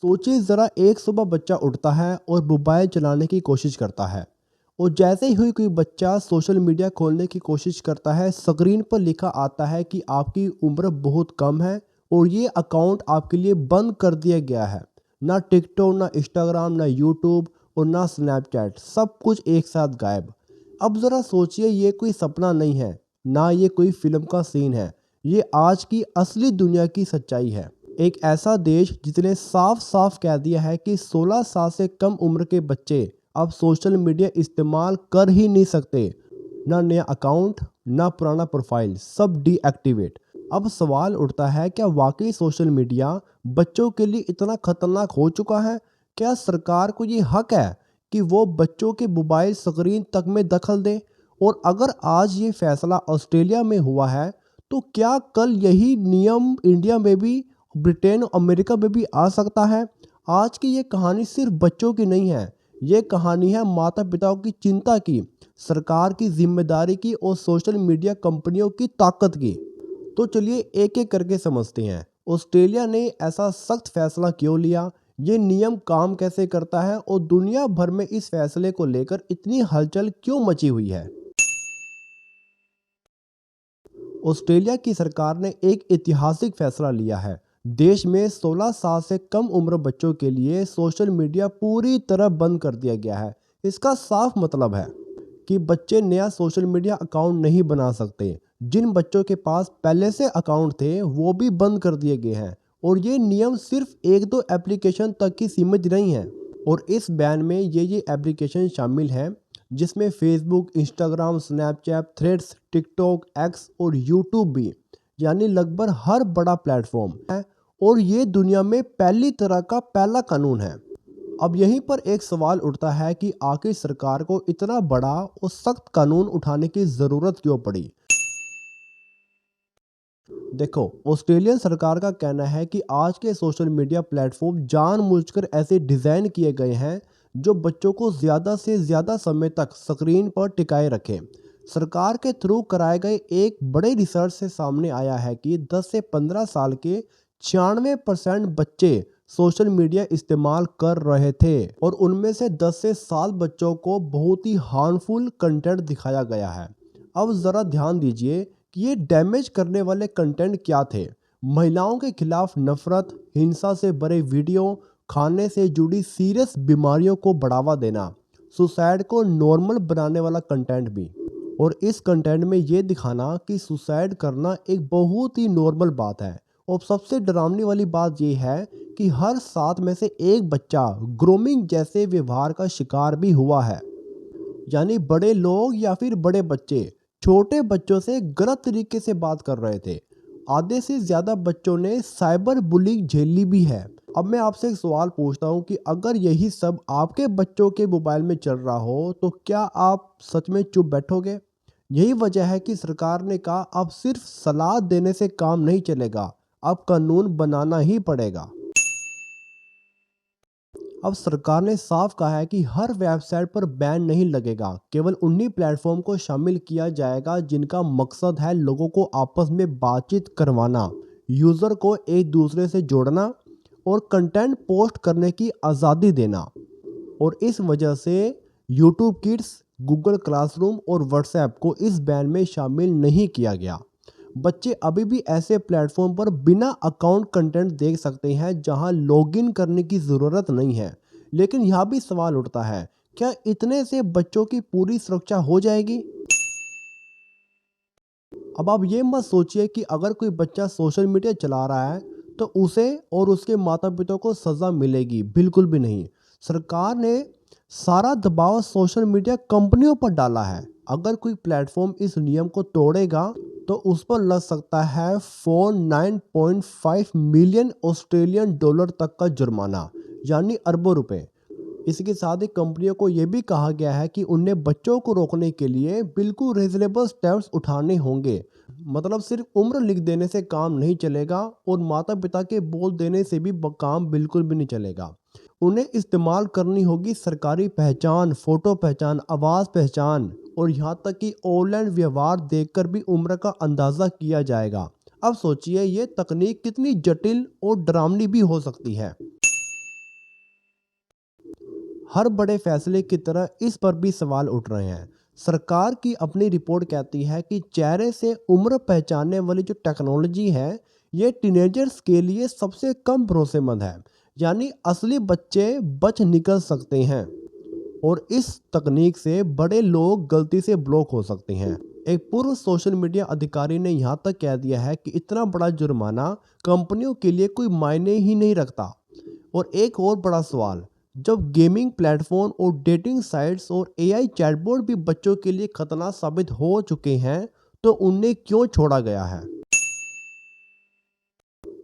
सोचिए ज़रा, एक सुबह बच्चा उठता है और मोबाइल चलाने की कोशिश करता है। और जैसे ही कोई बच्चा सोशल मीडिया खोलने की कोशिश करता है, स्क्रीन पर लिखा आता है कि आपकी उम्र बहुत कम है और ये अकाउंट आपके लिए बंद कर दिया गया है। ना टिकटॉक, ना इंस्टाग्राम, ना यूट्यूब और ना स्नैपचैट, सब कुछ एक साथ गायब। अब ज़रा सोचिए, ये कोई सपना नहीं है, ना ये कोई फिल्म का सीन है। ये आज की असली दुनिया की सच्चाई है। एक ऐसा देश जिसने साफ साफ कह दिया है कि 16 साल से कम उम्र के बच्चे अब सोशल मीडिया इस्तेमाल कर ही नहीं सकते। ना नया अकाउंट, ना पुराना प्रोफाइल, सब डीएक्टिवेट। अब सवाल उठता है, क्या वाकई सोशल मीडिया बच्चों के लिए इतना खतरनाक हो चुका है? क्या सरकार को ये हक है कि वो बच्चों के मोबाइल स्क्रीन तक में दखल दे? और अगर आज ये फैसला ऑस्ट्रेलिया में हुआ है, तो क्या कल यही नियम इंडिया में भी, ब्रिटेन और अमेरिका में भी आ सकता है? आज की ये कहानी सिर्फ बच्चों की नहीं है, ये कहानी है माता पिताओं की चिंता की, सरकार की जिम्मेदारी की और सोशल मीडिया कंपनियों की ताकत की। तो चलिए एक एक करके समझते हैं। ऑस्ट्रेलिया ने ऐसा सख्त फैसला क्यों लिया, ये नियम काम कैसे करता है और दुनिया भर में इस फैसले को लेकर इतनी हलचल क्यों मची हुई है। ऑस्ट्रेलिया की सरकार ने एक ऐतिहासिक फैसला लिया है। देश में 16 साल से कम उम्र बच्चों के लिए सोशल मीडिया पूरी तरह बंद कर दिया गया है। इसका साफ मतलब है कि बच्चे नया सोशल मीडिया अकाउंट नहीं बना सकते। जिन बच्चों के पास पहले से अकाउंट थे वो भी बंद कर दिए गए हैं। और ये नियम सिर्फ एक दो एप्लीकेशन तक ही सीमित नहीं है। और इस बैन में ये एप्लीकेशन शामिल हैं जिसमें Facebook, Instagram, Snapchat, threads, TikTok, x और यूट्यूब भी, यानी लगभग हर बड़ा प्लेटफॉर्म है। और ये दुनिया में पहली तरह का पहला कानून है। अब यहीं पर एक सवाल उठता है कि आखिर सरकार को इतना बड़ा और सख्त कानून उठाने की ज़रूरत क्यों पड़ी। देखो, ऑस्ट्रेलियन सरकार का कहना है कि आज के सोशल मीडिया प्लेटफॉर्म जानबूझकर ऐसे डिज़ाइन किए गए हैं जो बच्चों को ज़्यादा से ज़्यादा समय तक स्क्रीन पर टिकाए रखें। सरकार के थ्रू कराए गए एक बड़े रिसर्च से सामने आया है कि 10 से 15 साल के 96% बच्चे सोशल मीडिया इस्तेमाल कर रहे थे और उनमें से 10 से 7 बच्चों को बहुत ही हार्मफुल कंटेंट दिखाया गया है। अब ज़रा ध्यान दीजिए कि ये डैमेज करने वाले कंटेंट क्या थे। महिलाओं के खिलाफ नफरत, हिंसा से भरे वीडियो, खाने से जुड़ी सीरियस बीमारियों को बढ़ावा देना, सुसाइड को नॉर्मल बनाने वाला कंटेंट भी। और इस कंटेंट में ये दिखाना कि सुसाइड करना एक बहुत ही नॉर्मल बात है। और सबसे डरावनी वाली बात ये है कि हर 7 में से एक बच्चा ग्रूमिंग जैसे व्यवहार का शिकार भी हुआ है। यानी बड़े लोग या फिर बड़े बच्चे छोटे बच्चों से गलत तरीके से बात कर रहे थे। आधे से ज़्यादा बच्चों ने साइबर बुलिंग झेली भी है। अब मैं आपसे एक सवाल पूछता हूँ कि अगर यही सब आपके बच्चों के मोबाइल में चल रहा हो तो क्या आप सच में चुप बैठोगे? यही वजह है कि सरकार ने कहा अब सिर्फ सलाह देने से काम नहीं चलेगा, अब कानून बनाना ही पड़ेगा। अब सरकार ने साफ कहा है कि हर वेबसाइट पर बैन नहीं लगेगा, केवल उन्हीं प्लेटफॉर्म को शामिल किया जाएगा जिनका मकसद है लोगों को आपस में बातचीत करवाना, यूज़र को एक दूसरे से जोड़ना और कंटेंट पोस्ट करने की आज़ादी देना। और इस वजह से यूट्यूब किड्स, गूगल क्लासरूम और व्हाट्सएप को इस बैन में शामिल नहीं किया गया। बच्चे अभी भी ऐसे प्लेटफॉर्म पर बिना अकाउंट कंटेंट देख सकते हैं जहां लॉगिन करने की ज़रूरत नहीं है। लेकिन यहाँ भी सवाल उठता है, क्या इतने से बच्चों की पूरी सुरक्षा हो जाएगी? अब आप ये मत सोचिए कि अगर कोई बच्चा सोशल मीडिया चला रहा है तो उसे और उसके माता पिता को सज़ा मिलेगी, बिल्कुल भी नहीं। सरकार ने सारा दबाव सोशल मीडिया कंपनियों पर डाला है। अगर कोई प्लेटफॉर्म इस नियम को तोड़ेगा तो उस पर लग सकता है 49.5 मिलियन ऑस्ट्रेलियन डॉलर तक का जुर्माना, यानी अरबों रुपए। इसके साथ ही कंपनियों को यह भी कहा गया है कि उन्हें बच्चों को रोकने के लिए बिल्कुल रीजनेबल स्टेप्स उठाने होंगे। मतलब सिर्फ उम्र लिख देने से काम नहीं चलेगा और माता पिता के बोल देने से भी काम बिल्कुल भी नहीं चलेगा। उन्हें इस्तेमाल करनी होगी सरकारी पहचान, फोटो पहचान, आवाज़ पहचान और यहाँ तक कि ऑनलाइन व्यवहार देखकर भी उम्र का अंदाज़ा किया जाएगा। अब सोचिए ये तकनीक कितनी जटिल और डरावनी भी हो सकती है। हर बड़े फैसले की तरह इस पर भी सवाल उठ रहे हैं। सरकार की अपनी रिपोर्ट कहती है कि चेहरे से उम्र पहचानने वाली जो टेक्नोलॉजी है, ये टीनेजर्स के लिए सबसे कम भरोसेमंद है। यानी असली बच्चे बच निकल सकते हैं और इस तकनीक से बड़े लोग गलती से ब्लॉक हो सकते हैं। एक पूर्व सोशल मीडिया अधिकारी ने यहाँ तक कह दिया है कि इतना बड़ा जुर्माना कंपनियों के लिए कोई मायने ही नहीं रखता। और एक और बड़ा सवाल, जब गेमिंग प्लेटफॉर्म और डेटिंग साइट्स और एआई चैटबॉट भी बच्चों के लिए खतरनाक साबित हो चुके हैं, तो उन्हें क्यों छोड़ा गया है?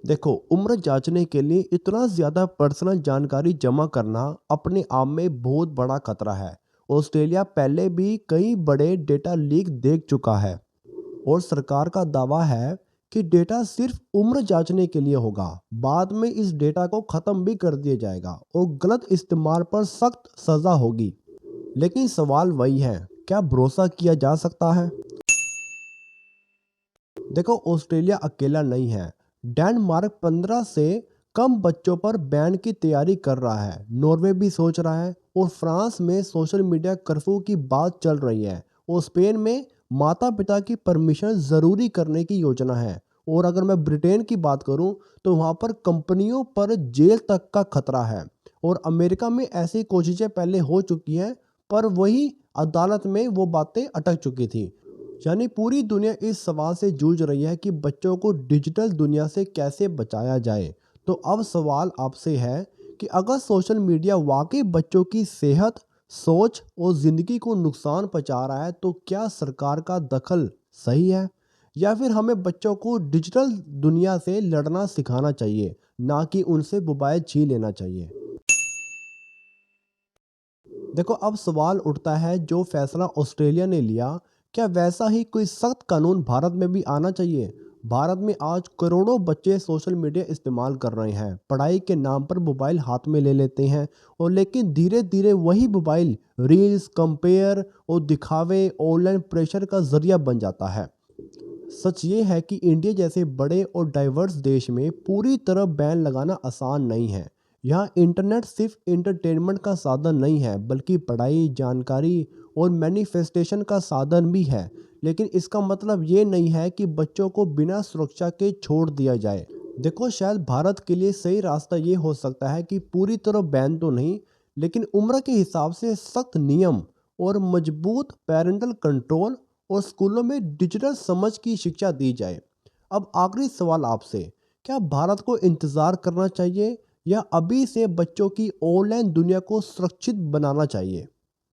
देखो, उम्र जांचने के लिए इतना ज़्यादा पर्सनल जानकारी जमा करना अपने आप में बहुत बड़ा खतरा है। ऑस्ट्रेलिया पहले भी कई बड़े डेटा लीक देख चुका है और सरकार का दावा है कि डेटा सिर्फ उम्र जांचने के लिए होगा। बाद में इस डेटा को ख़त्म भी कर दिया जाएगा और गलत इस्तेमाल पर सख्त सज़ा होगी। लेकिन सवाल वही है, क्या भरोसा किया जा सकता है? देखो, ऑस्ट्रेलिया अकेला नहीं है। डेनमार्क 15 से कम बच्चों पर बैन की तैयारी कर रहा है। नॉर्वे भी सोच रहा है और फ्रांस में सोशल मीडिया कर्फ्यू की बात चल रही है और स्पेन में माता पिता की परमिशन ज़रूरी करने की योजना है। और अगर मैं ब्रिटेन की बात करूं तो वहां पर कंपनियों पर जेल तक का खतरा है। और अमेरिका में ऐसी कोशिशें पहले हो चुकी हैं, पर वही अदालत में वो बातें अटक चुकी थी। यानी पूरी दुनिया इस सवाल से जूझ रही है कि बच्चों को डिजिटल दुनिया से कैसे बचाया जाए। तो अब सवाल आपसे है कि अगर सोशल मीडिया वाकई बच्चों की सेहत, सोच और ज़िंदगी को नुकसान पहुंचा रहा है, तो क्या सरकार का दखल सही है? या फिर हमें बच्चों को डिजिटल दुनिया से लड़ना सिखाना चाहिए, ना कि उनसे मोबाइल छीन लेना चाहिए? देखो, अब सवाल उठता है, जो फैसला ऑस्ट्रेलिया ने लिया, क्या वैसा ही कोई सख्त कानून भारत में भी आना चाहिए? भारत में आज करोड़ों बच्चे सोशल मीडिया इस्तेमाल कर रहे हैं, पढ़ाई के नाम पर मोबाइल हाथ में ले लेते हैं और लेकिन धीरे धीरे वही मोबाइल रील्स, कंपेयर और दिखावे, ऑनलाइन प्रेशर का जरिया बन जाता है। सच ये है कि इंडिया जैसे बड़े और डाइवर्स देश में पूरी तरह बैन लगाना आसान नहीं है। यहाँ इंटरनेट सिर्फ इंटरटेनमेंट का साधन नहीं है, बल्कि पढ़ाई, जानकारी और मैनिफेस्टेशन का साधन भी है। लेकिन इसका मतलब ये नहीं है कि बच्चों को बिना सुरक्षा के छोड़ दिया जाए। देखो, शायद भारत के लिए सही रास्ता ये हो सकता है कि पूरी तरह बैन तो नहीं, लेकिन उम्र के हिसाब से सख्त नियम और मजबूत पेरेंटल कंट्रोल और स्कूलों में डिजिटल समझ की शिक्षा दी जाए। अब आखिरी सवाल आपसे, क्या भारत को इंतज़ार करना चाहिए या अभी से बच्चों की ऑनलाइन दुनिया को सुरक्षित बनाना चाहिए?